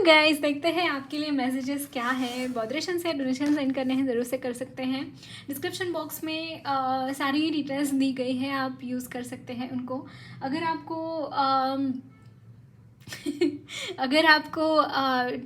Guys देखते हैं आपके लिए मैसेजेस क्या है। मॉडरेशन से डोनेशन सेंड करने हैं ज़रूर से कर सकते हैं। डिस्क्रिप्शन बॉक्स में सारी डिटेल्स दी गई है, आप यूज़ कर सकते हैं उनको। अगर आपको अगर आपको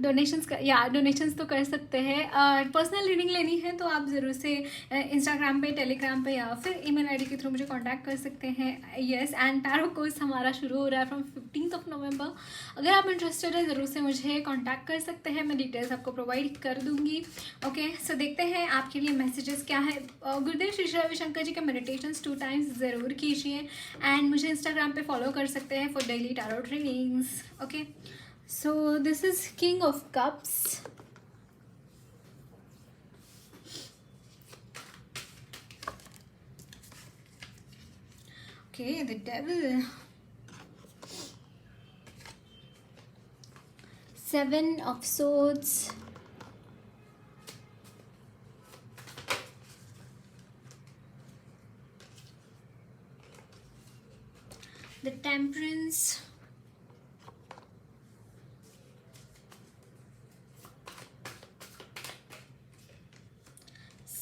डोनेशंस तो कर सकते हैं। पर्सनल रीडिंग लेनी है तो आप ज़रूर से इंस्टाग्राम पे, टेलीग्राम पे या फिर ईमेल आईडी के थ्रू मुझे कांटेक्ट कर सकते हैं। यस, एंड टैरो कोर्स हमारा शुरू हो रहा है फ्रॉम 15 नवंबर। अगर आप इंटरेस्टेड है ज़रूर से मुझे कांटेक्ट कर सकते हैं, मैं डिटेल्स आपको प्रोवाइड कर दूँगी। ओके, सो देखते हैं आपके लिए मैसेजेस क्या है। गुरुदेव श्री श्री रविशंकर जी के मेडिटेशंस 2 टाइम्स ज़रूर कीजिए एंड मुझे इंस्टाग्राम पे फॉलो कर सकते हैं for daily tarot readings. Okay, so this is King of Cups. Okay, the Devil. 7 of Swords. The Temperance.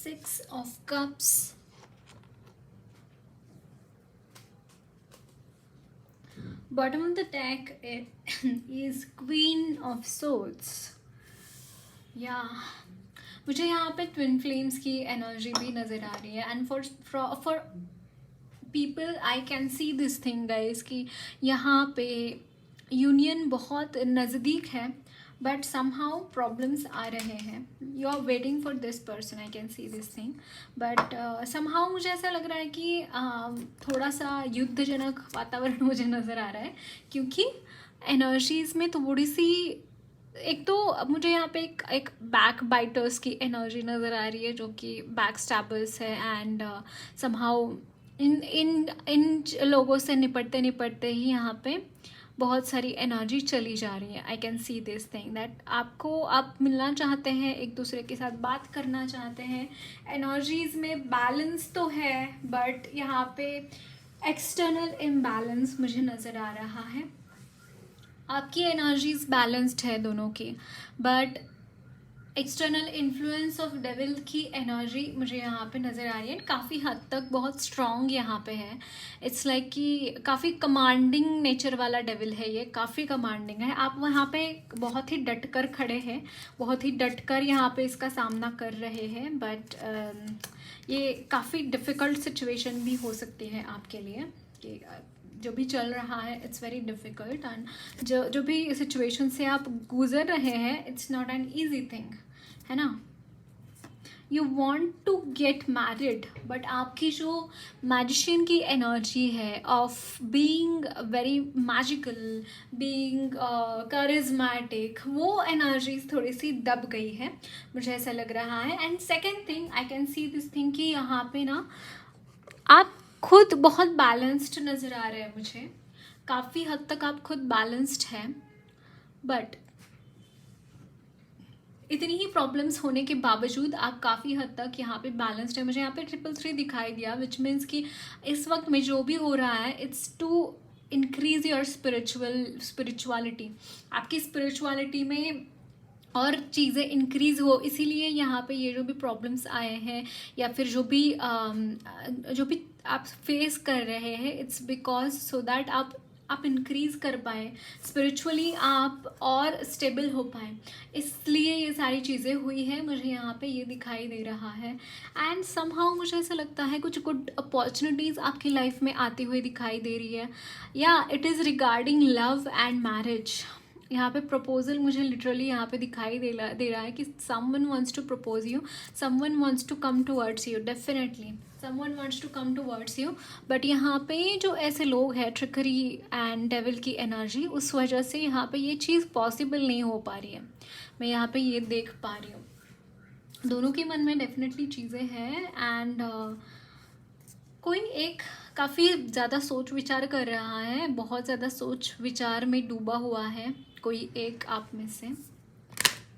Six of Cups. Bottom of the deck is Queen of Swords. मुझे यहाँ पे twin flames की energy भी नज़र आ रही है and for people I can see this thing guys कि यहाँ पे यूनियन बहुत नज़दीक है बट समहाउ प्रॉब्लम्स आ रहे हैं। You are waiting for this person, I can see this thing but somehow मुझे ऐसा लग रहा है कि थोड़ा सा युद्धजनक वातावरण मुझे नज़र आ रहा है क्योंकि एनर्जीज़ में थोड़ी सी एक तो मुझे यहाँ पे एक बैक बाइटर्स की एनर्जी नज़र आ रही है जो कि बैक स्टैबर्स है एंड समहाउ इन लोगों से निपटते ही यहाँ पे बहुत सारी एनर्जी चली जा रही है। आई can see this thing that आप मिलना चाहते हैं, एक दूसरे के साथ बात करना चाहते हैं। एनर्जीज में बैलेंस तो है बट यहाँ पे एक्सटर्नल इम्बैलेंस मुझे नज़र आ रहा है। आपकी एनर्जीज बैलेंस्ड है दोनों की but external influence of devil की एनर्जी मुझे यहाँ पे नज़र आ रही है। काफ़ी हद तक बहुत स्ट्रॉन्ग यहाँ पे है। इट्स लाइक कि काफ़ी कमांडिंग नेचर वाला डेविल है, ये काफ़ी कमांडिंग है। आप वहाँ पे बहुत ही डट कर खड़े हैं, बहुत ही डट कर यहाँ पे इसका सामना कर रहे हैं बट ये काफ़ी डिफ़िकल्ट सिचुएशन भी हो सकती है आपके लिए कि जो भी चल रहा है इट्स वेरी डिफ़िकल्ट एंड जो भी सिचुएशन से आप गुजर रहे हैं it's not an easy thing, है ना। You want to get married but आपकी जो मैजिशियन की एनर्जी है of being very magical, being charismatic, वो एनर्जीज थोड़ी सी दब गई है मुझे ऐसा लग रहा है। And second thing I can see this thing कि यहाँ पे ना आप खुद बहुत बैलेंस्ड नज़र आ रहे हैं मुझे। काफ़ी हद तक आप खुद बैलेंस्ड हैं बट इतनी ही प्रॉब्लम्स होने के बावजूद आप काफ़ी हद तक यहाँ पे बैलेंस्ड है। मुझे यहाँ पे 333 दिखाई दिया विच मीन्स कि इस वक्त में जो भी हो रहा है it's to increase your spirituality. आपकी स्पिरिचुअलिटी में और चीज़ें इंक्रीज़ हो, इसीलिए यहाँ पे ये जो भी प्रॉब्लम्स आए हैं या फिर जो भी आप फेस कर रहे हैं इट्स बिकॉज सो दैट आप इंक्रीज़ कर पाए स्पिरिचुअली, आप और स्टेबल हो पाए, इसलिए ये सारी चीज़ें हुई है। मुझे यहाँ पे ये दिखाई दे रहा है एंड समहाउ मुझे ऐसा लगता है कुछ गुड अपॉर्चुनिटीज़ आपकी लाइफ में आती हुई दिखाई दे रही है या it is regarding love and marriage. यहाँ पे प्रपोजल मुझे लिटरली यहाँ पे दिखाई दे रहा है कि someone wants to propose you, someone wants to come towards you, definitely someone wants to come towards you but यहाँ पे जो ऐसे लोग हैं ट्रिकरी एंड डेविल की एनर्जी, उस वजह से यहाँ पे ये चीज़ पॉसिबल नहीं हो पा रही है। मैं यहाँ पे ये देख पा रही हूँ दोनों के मन में डेफिनेटली चीज़ें हैं एंड कोई एक काफ़ी ज़्यादा सोच विचार कर रहा है, बहुत ज़्यादा सोच विचार में डूबा हुआ है कोई एक आप में से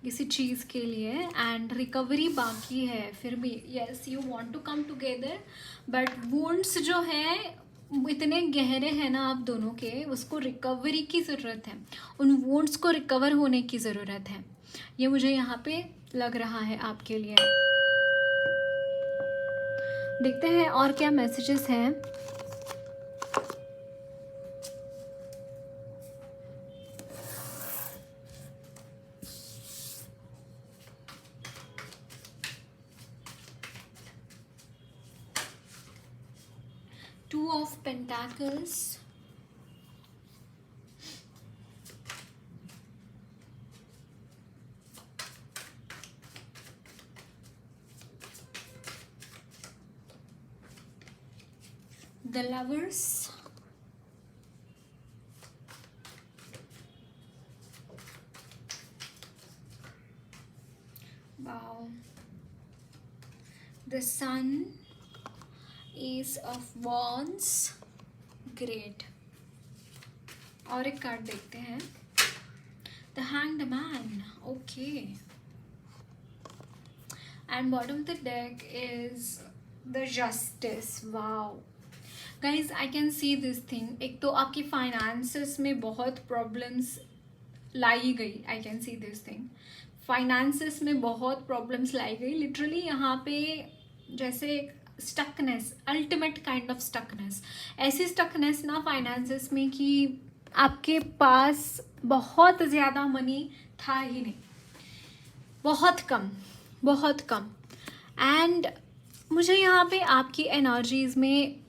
किसी चीज़ के लिए एंड रिकवरी बाकी है फिर भी। Yes, you want to come together but wounds जो है इतने गहरे हैं ना आप दोनों के, उसको रिकवरी की ज़रूरत है, उन वोंड्स को रिकवर होने की ज़रूरत है। ये मुझे यहाँ पे लग रहा है आपके लिए। देखते हैं और क्या मैसेजेस हैं। Two of Pentacles, the Lovers, wow, the Sun, Ace of Wands, great. और एक कार्ड देखते हैं, the hanged man, okay, and bottom of the deck is the justice. Wow guys, I can see this thing. एक तो आपकी finances में बहुत problems लाई गई, आई can see this thing. Finances में बहुत प्रॉब्लम्स लाई गई लिटरली। यहाँ पे जैसे stuckness, ultimate kind of stuckness, ऐसी स्टकनेस ना फाइनेंसेस में कि आपके पास बहुत ज़्यादा मनी था ही नहीं, बहुत कम, बहुत कम। एंड मुझे यहाँ पे आपकी एनर्जीज में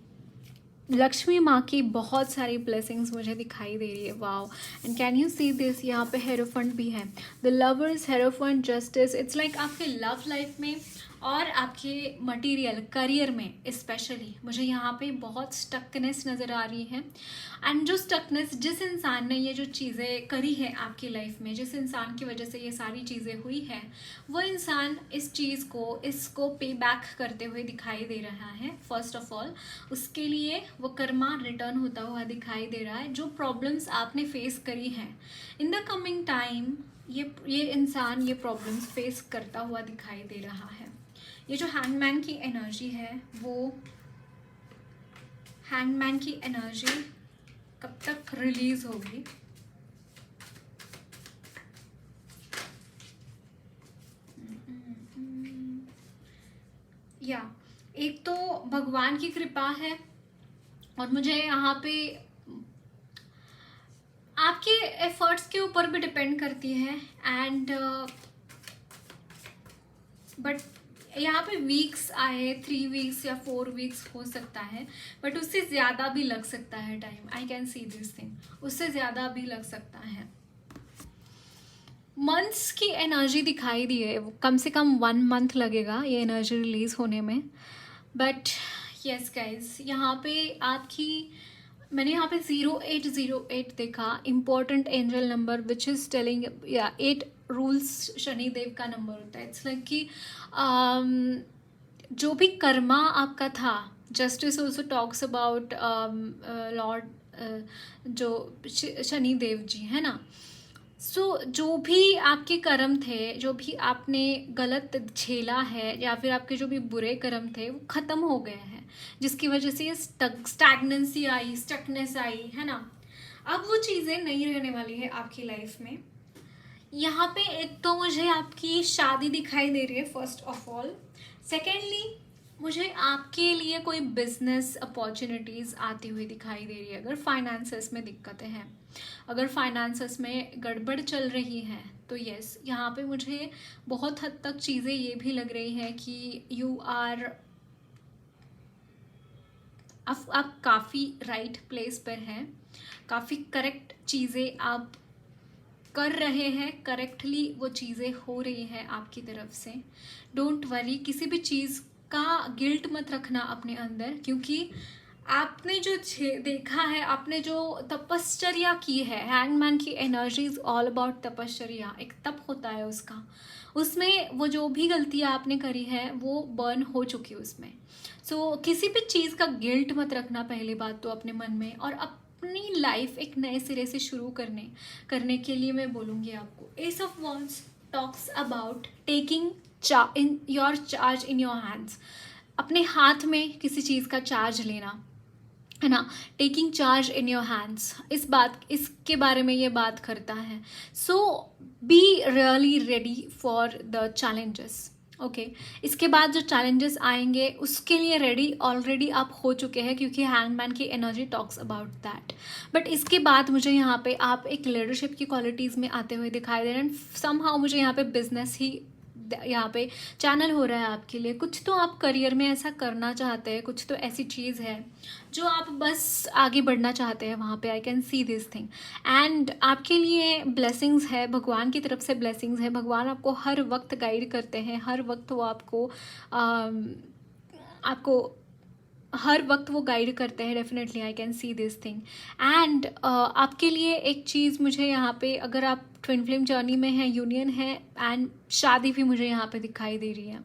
लक्ष्मी माँ की बहुत सारी ब्लेसिंग्स मुझे दिखाई दे रही है। Wow, and can you see this, यहाँ पे हेरोफंट भी है, the lovers, hierophant, justice. It's like आपके लव लाइफ में और आपके मटेरियल करियर में स्पेशली मुझे यहाँ पे बहुत स्टकनेस नज़र आ रही है। एंड जो स्टकनेस, जिस इंसान ने ये जो चीज़ें करी है आपकी लाइफ में, जिस इंसान की वजह से ये सारी चीज़ें हुई हैं, वो इंसान इस चीज़ को, इसको पे बैक करते हुए दिखाई दे रहा है। फर्स्ट ऑफ ऑल उसके लिए वो कर्मा रिटर्न होता हुआ दिखाई दे रहा है। जो प्रॉब्लम्स आपने फेस करी हैं इन द कमिंग टाइम, ये इंसान ये प्रॉब्लम्स फेस करता हुआ दिखाई दे रहा है। ये जो हैंगमैन की एनर्जी है, वो हैंगमैन की एनर्जी कब तक रिलीज होगी? या एक तो भगवान की कृपा है, और मुझे यहाँ पे आपके एफर्ट्स के ऊपर भी डिपेंड करती है। एंड बट यहाँ पे वीक्स आए, 3 वीक्स या 4 वीक्स हो सकता है, बट उससे ज़्यादा भी लग सकता है time. I can see this thing, उससे ज़्यादा भी लग सकता है। मंथ्स की एनर्जी दिखाई दी है, कम से कम 1 मंथ लगेगा ये एनर्जी रिलीज होने में। बट यस गाइज, यहाँ पे आपकी, मैंने यहाँ पे 0808 देखा, important angel number which is telling, या 8 रूल्स शनिदेव का नंबर होता है। इट्स लाइक कि जो भी कर्मा आपका था, justice also talks about Lord, जो शनिदेव जी है ना। सो जो भी आपके कर्म थे, जो भी आपने गलत झेला है, या फिर आपके जो भी बुरे कर्म थे, वो ख़त्म हो गए हैं, जिसकी वजह से ये स्टैग्नेंसी आई, स्टकनेस आई है ना। अब वो चीज़ें नहीं रहने वाली है आपकी लाइफ में। यहाँ पे एक तो मुझे आपकी शादी दिखाई दे रही है फर्स्ट ऑफ ऑल। सेकेंडली मुझे आपके लिए कोई बिजनेस अपॉर्चुनिटीज़ आती हुई दिखाई दे रही है। अगर फाइनेंसेस में दिक्कतें हैं, अगर फाइनेंसेस में गड़बड़ चल रही है, तो यस, यहाँ पे मुझे बहुत हद तक चीज़ें ये भी लग रही हैं कि आप काफ़ी राइट प्लेस पर हैं, काफ़ी करेक्ट चीज़ें आप कर रहे हैं, करेक्टली वो चीज़ें हो रही हैं आपकी तरफ से। डोंट वरी, किसी भी चीज़ का गिल्ट मत रखना अपने अंदर, क्योंकि आपने जो देखा है, आपने जो तपश्चर्या की है, हैंगमैन की एनर्जी इज ऑल अबाउट तपश्चर्या, एक तप होता है उसका, उसमें वो जो भी गलतियाँ आपने करी है वो बर्न हो चुकी है उसमें। सो किसी भी चीज़ का गिल्ट मत रखना पहली बात तो अपने मन में, और अपनी लाइफ एक नए सिरे से शुरू करने के लिए मैं बोलूँगी आपको, S of wands talks about taking charge in your hands, अपने हाथ में किसी चीज़ का चार्ज लेना, है ना, taking charge in your hands, इसके बारे में ये बात करता है. So be really ready for the challenges. Okay, इसके बाद जो चैलेंजेस आएंगे उसके लिए रेडी ऑलरेडी आप हो चुके हैं, क्योंकि हैंगमैन की energy talks about that. But इसके बाद मुझे यहाँ पे आप एक लीडरशिप की क्वालिटीज़ में आते हुए दिखाई दे रहे हैं. समहाउ मुझे यहाँ पे बिजनेस ही यहाँ पे चैनल हो रहा है आपके लिए. कुछ तो आप करियर में ऐसा करना चाहते हैं, कुछ तो ऐसी चीज़ है जो आप बस आगे बढ़ना चाहते हैं वहाँ पे. आई can see this thing. And आपके लिए ब्लेसिंग्स है, भगवान की तरफ से ब्लेसिंग्स है. भगवान आपको हर वक्त गाइड करते हैं, हर वक्त वो आपको हर वक्त वो गाइड करते हैं. Definitely I can see this thing. And आपके लिए एक चीज़ मुझे यहाँ पे, अगर आप ट्विन फ्लेम जर्नी में हैं, यूनियन है, एंड शादी भी मुझे यहाँ पे दिखाई दे रही है.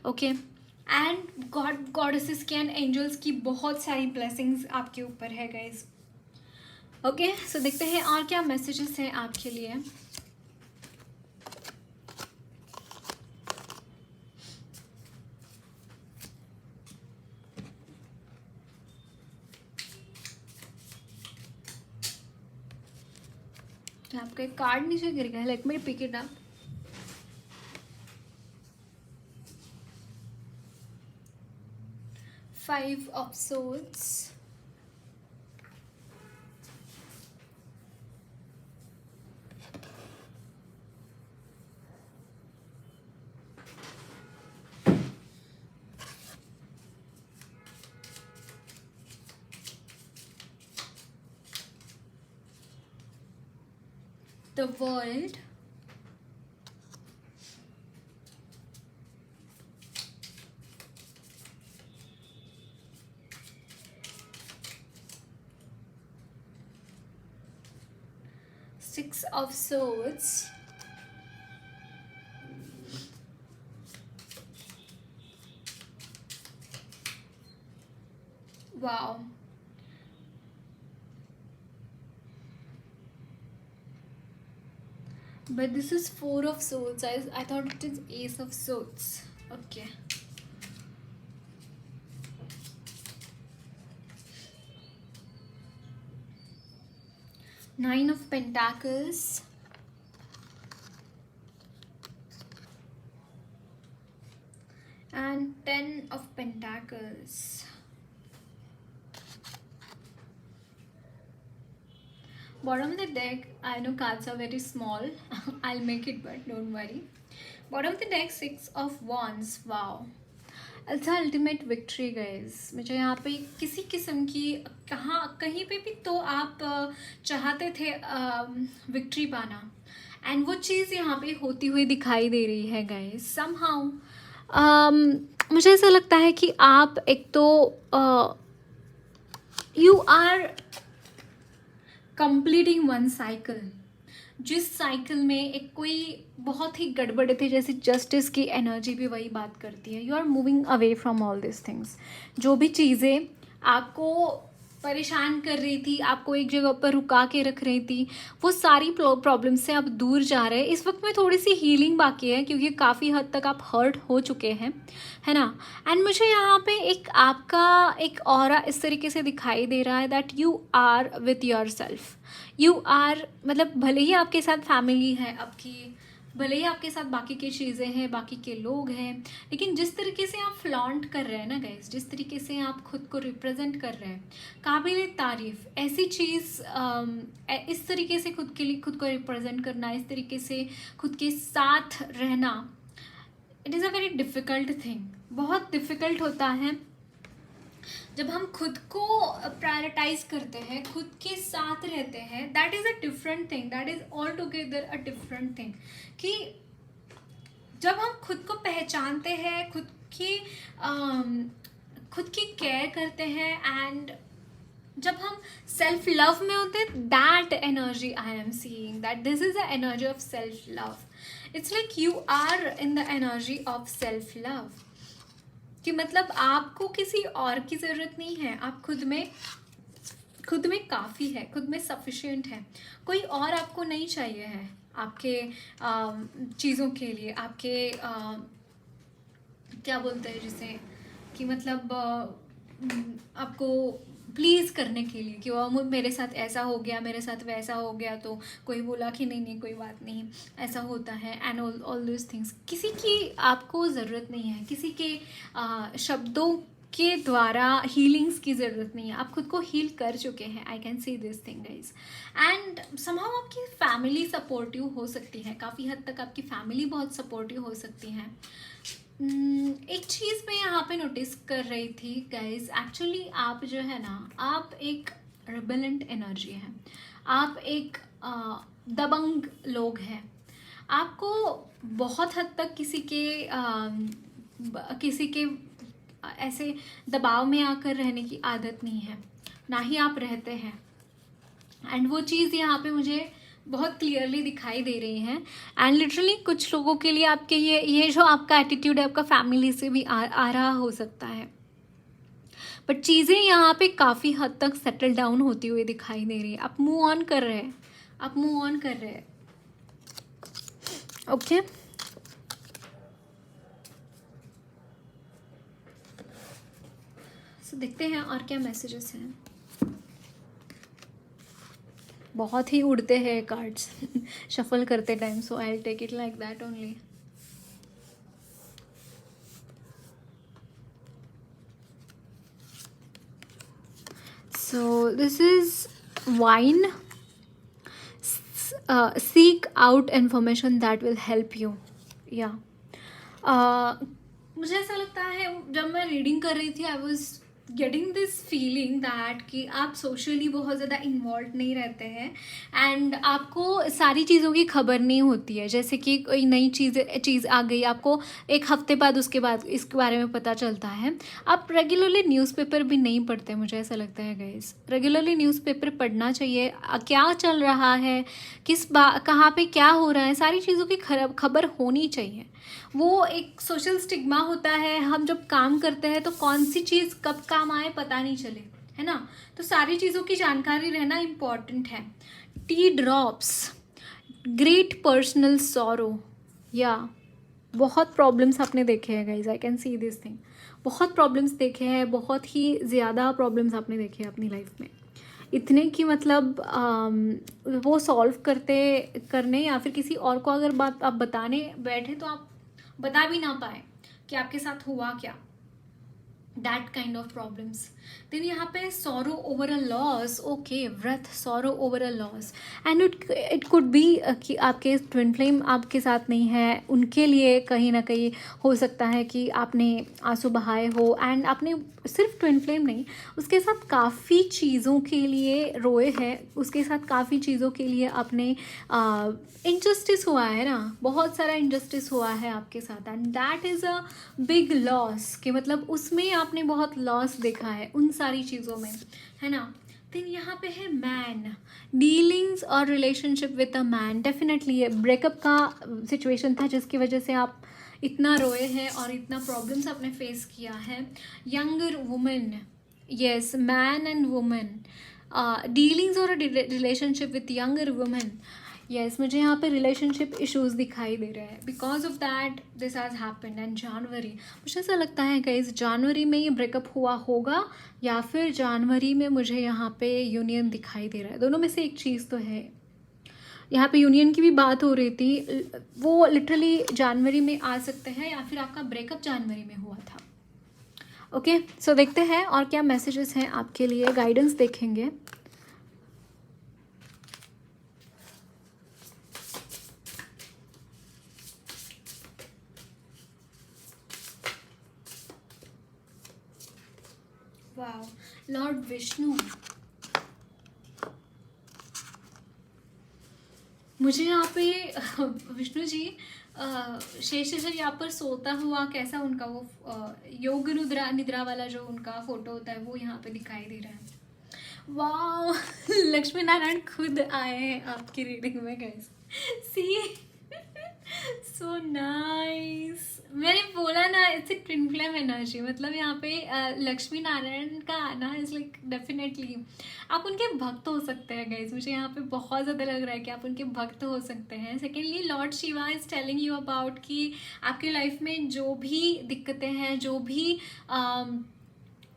ओके, एंड गॉडेसेस की एंड एंजल्स की बहुत सारी ब्लेसिंग्स आपके ऊपर है गाइज. ओके, सो देखते हैं और क्या मैसेजेस हैं आपके लिए. आपका एक कार्ड नीचे गिर गया, let me pick it up. Five of Swords. The World. Six of Swords. Wow. But this is Four of Swords. I thought it is Ace of Swords. Okay. Nine of Pentacles. And Ten of Pentacles. Bottom of the deck, I know cards are very small. I'll make it, but don't worry. Bottom of the deck, Six of Wands. Wow. It's ultimate victory, guys. मुझे यहाँ पे किसी किस्म की कहीं पे भी तो आप चाहते थे विक्ट्री पाना, एंड वो चीज़ यहाँ पे होती हुई दिखाई दे रही है गाइस. समहाउ मुझे ऐसा लगता है कि आप एक तो you are completing one cycle. जिस साइकिल में एक कोई बहुत ही गड़बड़े थे, जैसे जस्टिस की एनर्जी भी वही बात करती है. You are moving away from all this things. जो भी चीज़ें आपको परेशान कर रही थी, आपको एक जगह पर रुका के रख रही थी, वो सारी प्रॉब्लम से आप दूर जा रहे हैं. इस वक्त में थोड़ी सी हीलिंग बाकी है, क्योंकि काफ़ी हद तक आप हर्ट हो चुके हैं, है ना. एंड मुझे यहाँ पे एक आपका एक ऑरा इस तरीके से दिखाई दे रहा है that you are with your self. You are, मतलब भले ही आपके साथ फैमिली है आपकी, भले ही आपके साथ बाकी की चीज़ें हैं, बाकी के लोग हैं, लेकिन जिस तरीके से आप फ्लॉन्ट कर रहे हैं ना गाइस, जिस तरीके से आप खुद को रिप्रेजेंट कर रहे हैं, काबिल तारीफ़. ऐसी चीज़ इस तरीके से खुद के लिए खुद को रिप्रेजेंट करना, इस तरीके से खुद के साथ रहना, it is a very difficult thing. बहुत डिफ़िकल्ट होता है जब हम खुद को प्रायोरिटाइज करते हैं, खुद के साथ रहते हैं. That is a different thing, that is all together a different thing. कि जब हम खुद को पहचानते हैं, खुद की केयर करते हैं, एंड जब हम सेल्फ लव में होते हैं, that energy I am seeing that this is the energy of self love. It's like you are in the energy of self love. कि मतलब आपको किसी और की ज़रूरत नहीं है. आप खुद में काफ़ी है, खुद में सफिशिएंट है. कोई और आपको नहीं चाहिए है आपके चीज़ों के लिए, आपके क्या बोलते हैं जिसे, कि मतलब आपको प्लीज़ करने के लिए कि वो मेरे साथ ऐसा हो गया, मेरे साथ वैसा हो गया, तो कोई बोला कि नहीं नहीं कोई बात नहीं, ऐसा होता है, एंड ऑल दिस थिंग्स। किसी की आपको ज़रूरत नहीं है, किसी के शब्दों के द्वारा हीलिंग्स की ज़रूरत नहीं है, आप खुद को हील कर चुके हैं। आई can see this thing guys. And somehow आपकी फैमिली सपोर्टिव हो सकती है, काफ़ी हद तक आपकी फैमिली बहुत सपोर्टिव हो सकती है। एक चीज़ मैं यहाँ पे नोटिस कर रही थी गाइज, एक्चुअली आप जो है ना, आप एक रिबेलेंट एनर्जी है, आप एक दबंग लोग हैं। आपको बहुत हद तक किसी के ऐसे दबाव में आकर रहने की आदत नहीं है, ना ही आप रहते हैं। एंड वो चीज़ यहाँ पे मुझे बहुत क्लियरली दिखाई दे रही है। एंड लिटरली कुछ लोगों के लिए आपके ये जो आपका एटीट्यूड है, आपका फैमिली से भी आ रहा हो सकता है, बट चीज़ें यहाँ पे काफ़ी हद तक सेटल डाउन होती हुई दिखाई दे रही है। आप मूव ऑन कर रहे हैं, आप मूव ऑन कर रहे हैं। ओके, सो देखते हैं और क्या मैसेजेस हैं। बहुत ही उड़ते हैं कार्ड्स शफल करते time, so I will take it like that only. So this is wine. Seek out information that will help you. Yeah. मुझे ऐसा लगता है जब मैं रीडिंग कर रही थी, I was getting this feeling that कि आप सोशली बहुत ज़्यादा इन्वॉल्व नहीं रहते हैं, एंड आपको सारी चीज़ों की खबर नहीं होती है। जैसे कि कोई नई चीज़ आ गई, आपको एक हफ्ते बाद उसके बाद इसके बारे में पता चलता है। आप रेगुलरली न्यूज़पेपर भी नहीं पढ़ते, मुझे ऐसा लगता है गाइस। रेगुलरली न्यूज़पेपर पढ़ना चाहिए, क्या चल रहा है, कहाँ पे क्या हो रहा है, सारी चीज़ों की खबर होनी चाहिए। वो एक सोशल स्टिग्मा होता है, हम जब काम करते हैं तो कौन सी चीज़ कब काम आए पता नहीं चले, है ना। तो सारी चीज़ों की जानकारी रहना इम्पॉर्टेंट है। T drops, great personal sorrow, या बहुत प्रॉब्लम्स आपने देखे हैं guys, I can see this thing. बहुत प्रॉब्लम्स देखे हैं, बहुत ही ज़्यादा प्रॉब्लम्स आपने देखे हैं अपनी लाइफ में, इतने कि मतलब वो सॉल्व करने या फिर किसी और को अगर बात आप बताने बैठे तो आप बता भी ना पाए कि आपके साथ हुआ क्या, that kind of problems. Then यहाँ पे sorrow over a loss, okay, व्रत, sorrow over a loss, and it could be कि आपके ट्विन फ्लेम आपके साथ नहीं है, उनके लिए कहीं ना कहीं हो सकता है कि आपने आंसू बहाए हो, एंड आपने सिर्फ ट्विन फ्लेम नहीं, उसके साथ काफ़ी चीज़ों के लिए रोए हैं, उसके साथ काफ़ी चीज़ों के लिए आपने इनजस्टिस हुआ है ना, बहुत सारा इनजस्टिस हुआ है आपके साथ, and that is a big loss, कि मतलब उसमें आपने बहुत लॉस देखा है उन सारी चीज़ों में, है ना। फिर यहाँ पे है मैन, डीलिंग्स और relationship with a man. Definitely ये ब्रेकअप का सिचुएशन था जिसकी वजह से आप इतना रोए हैं और इतना प्रॉब्लम्स आपने फेस किया है। Younger women, yes, man and women, dealings और relationship with younger women. Yes, मुझे यहाँ पे रिलेशनशिप इश्यूज दिखाई दे रहे हैं, because of that this has happened. And January, मुझे ऐसा लगता है गाइस जनवरी में ये ब्रेकअप हुआ होगा, या फिर जनवरी में मुझे यहाँ पे यूनियन दिखाई दे रहा है, दोनों में से एक चीज़ तो है। यहाँ पे यूनियन की भी बात हो रही थी, वो लिटरली जनवरी में आ सकते हैं, या फिर आपका ब्रेकअप जनवरी में हुआ था। ओके, सो देखते हैं और क्या मैसेजेस हैं आपके लिए, गाइडेंस देखेंगे। वाओ, लॉर्ड विष्णु, मुझे यहाँ पे विष्णु जी शेषाचल यहाँ पर सोता हुआ कैसा उनका वो योग निद्रा वाला जो उनका फोटो होता है वो यहाँ पे दिखाई दे रहा है। वाह लक्ष्मी नारायण खुद आए हैं आपकी रीडिंग में गाइस, सी सो नाइस। मैंने बोला ना, it's a twin flame energy, मतलब यहाँ पे लक्ष्मी नारायण का आना इज लाइक डेफिनेटली आप उनके भक्त हो सकते हैं गाइज। मुझे यहाँ पे बहुत ज़्यादा लग रहा है कि आप उनके भक्त हो सकते हैं। Secondly Lord Shiva is telling you about कि आपकी लाइफ में जो भी दिक्कतें हैं, जो भी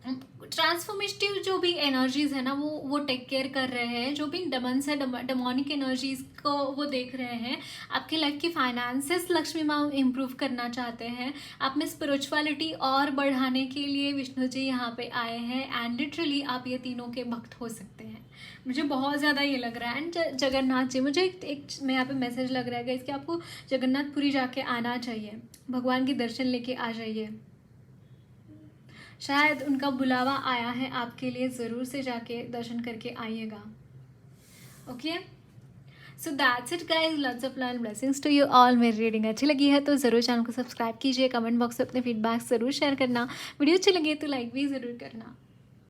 ट्रांसफॉर्मेटिव जो भी एनर्जीज है ना वो टेक केयर कर रहे हैं, जो भी डमन्स है डेमोनिक एनर्जीज को वो देख रहे हैं। आपकी लाइफ की फाइनेंसेस लक्ष्मी माँ इम्प्रूव करना चाहते हैं, आप में स्पिरिचुअलिटी और बढ़ाने के लिए विष्णु जी यहाँ पे आए हैं, एंड लिटरली आप ये तीनों के भक्त हो सकते हैं। मुझे बहुत ज़्यादा ये लग रहा है। एंड जगन्नाथ जी, मुझे एक मैं यहाँ पे मैसेज लग रहा है कि आपको जगन्नाथपुरी जाके आना चाहिए, भगवान के दर्शन लेके आ जाइए, शायद उनका बुलावा आया है आपके लिए, ज़रूर से जाके दर्शन करके आइएगा। Okay, so that's it guys, lots of love and blessings to you all. मेरी रीडिंग अच्छी लगी है तो ज़रूर चैनल को सब्सक्राइब कीजिए, कमेंट बॉक्स में अपने फीडबैक ज़रूर शेयर करना, वीडियो अच्छी लगी तो लाइक भी ज़रूर करना।